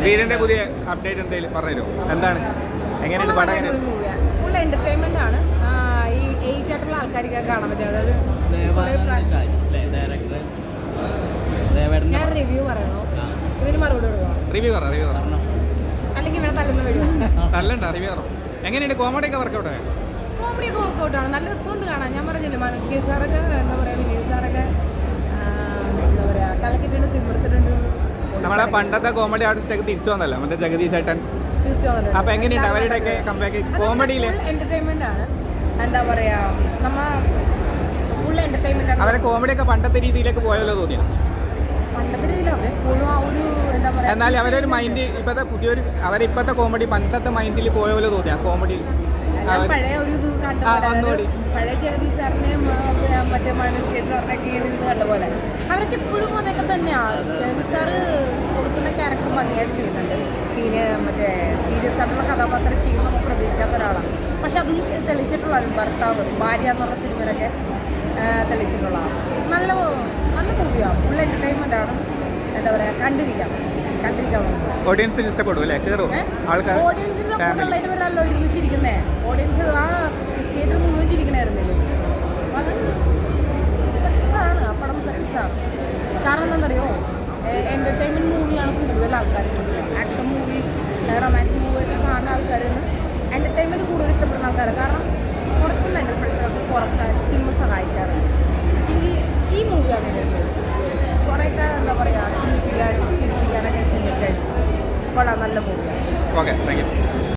വീടിന്റെ പുതിയ അപ്ഡേറ്റ് എന്തെങ്കിലും പറഞ്ഞു എന്താണ് എങ്ങനെയാണ് പടം? ഫുൾ എന്റർടൈൻമെന്റ് ആണ്. ഈ ഏജ് ആയിട്ടുള്ള ആൾക്കാർക്ക് കാണാൻ പറ്റും. അതായത് ഞാൻ റിവ്യൂ പറയണോ ഇവന് മറുപടി കൊടുക്കണം? റിവ്യൂ പറഞ്ഞു അല്ലെങ്കിൽ ഇവിടെ തല്ലുന്ന വീഡിയോ നല്ലണ്ട റിവ്യൂ പറഞ്ഞു. എങ്ങനെയുണ്ട് കോമഡി ഒക്കെ വർക്കൗട്ട്? കോമഡി ഒക്കെ വർക്കൗട്ടാണ്. നല്ല രസമുണ്ട് കാണാൻ. ഞാൻ പറഞ്ഞില്ലേ മനോജ് കെ സാറൊക്കെ എന്താ പറയുക, വിനീത് സാറൊക്കെ എന്താ പറയുക കലക്കിട്ടുണ്ട്, തിമിർത്തിട്ടുണ്ട്. നമ്മളെ പണ്ടത്തെ കോമഡി ആർട്ടിസ്റ്റ് ഒക്കെ തിരിച്ചു വന്നല്ലോ, മറ്റേ ജഗദീഷ് ചേട്ടൻ. അപ്പൊ എങ്ങനെയുണ്ട് അവരുടെ ഒക്കെ കംബാക്ക് കോമഡിയില്? എന്റർടൈൻമെന്റ് ആണ്. എന്താ പറയാ നമ്മ ഫുൾ എന്റർടൈൻമെന്റ് ആണ്. അവരെ കോമഡി ഒക്കെ പണ്ടത്തെ രീതിയിലേക്ക് പോയല്ലോ തോന്നിയ? പണ്ടത്തെ രീതിയിൽ അവരെപ്പോഴും ആ ഒരു എന്താ പറയാ, എന്നാൽ അവരൊരു മൈൻഡ് ഇപ്പത്തെ പുതിയൊരു അവരിപ്പത്തെ കോമഡി പണ്ടത്തെ മൈൻഡിൽ പോയ പോലെ തോന്നിയ കോമഡി പഴയ ഒരു ഇത് കണ്ടുപോലെ, പഴയ ജഗദീഷ് സാറിനെയും മറ്റേ മനോജ് കെ സാറിനെയൊക്കെ ഇങ്ങനെ ഇത് കണ്ട പോലെ അവരൊക്കെ ഇപ്പോഴും അതൊക്കെ തന്നെയാണ്. ജഗദീഷ് സാറ് കൊടുക്കുന്ന ക്യാരക്ടർ ഭംഗിയായിട്ട് ചെയ്യുന്നുണ്ട്. മറ്റേ സീരിയസ് ആയിട്ടുള്ള കഥാപാത്രം ചെയ്യുമ്പോൾ നമുക്ക് പ്രതീക്ഷിക്കാത്ത ഒരാളാണ്. പക്ഷെ അതിൽ തെളിയിച്ചിട്ടുള്ള ഭർത്താവ് ഭാര്യ എന്നുള്ള സിനിമയിലൊക്കെ തെളിയിച്ചിട്ടുള്ളതാണ്. നല്ല നല്ല മൂവിയാണ്. ഫുൾ എന്റർടൈൻമെന്റ് ആണ്. എന്താ പറയുക, കണ്ടിരിക്കാം. ഓഡിയൻസിന് ഇഷ്ടപ്പെടും അല്ലേ? ആൾക്കാർ ഓഡിയൻസിന് സപ്പോർട്ടുള്ളതിന് പേരല്ലോ ഒരുമിച്ചിരിക്കുന്നേ. ഓഡിയൻസ് ആ തിയേറ്റർ മുഴുവൻ ചിരിക്കണായിരുന്നില്ലേ. അത് സക്സസ് ആണ്. ആ പടം സക്സസ് ആണ്. കാരണം എന്താണെന്നറിയോ, എന്റർടൈൻമെന്റ് മൂവിയാണ് കൂടുതൽ ആൾക്കാർ ഇഷ്ടപ്പെടുന്നത്. ആക്ഷൻ മൂവി, റൊമാൻറ്റിക് മൂവി ഒക്കെ കാണുന്ന ആൾക്കാരാണ് എന്റർടൈൻമെന്റ് കൂടുതൽ ഇഷ്ടപ്പെടുന്ന ആൾക്കാർ. കാരണം കുറച്ച് മെന്റൽ പ്രഷറൊക്കെ കുറക്കാൻ സിനിമ സഹായിക്കാറുണ്ട്. ഈ മൂവി അങ്ങനെയുണ്ട്. കുറേയൊക്കെ എന്താ പറയുക ചിന്തിപ്പിക്കാനൊക്കെ സിനിമയ്ക്കായിട്ട് കൊള്ളാം. നല്ല മൂവിയാണ്. Okay, thank you.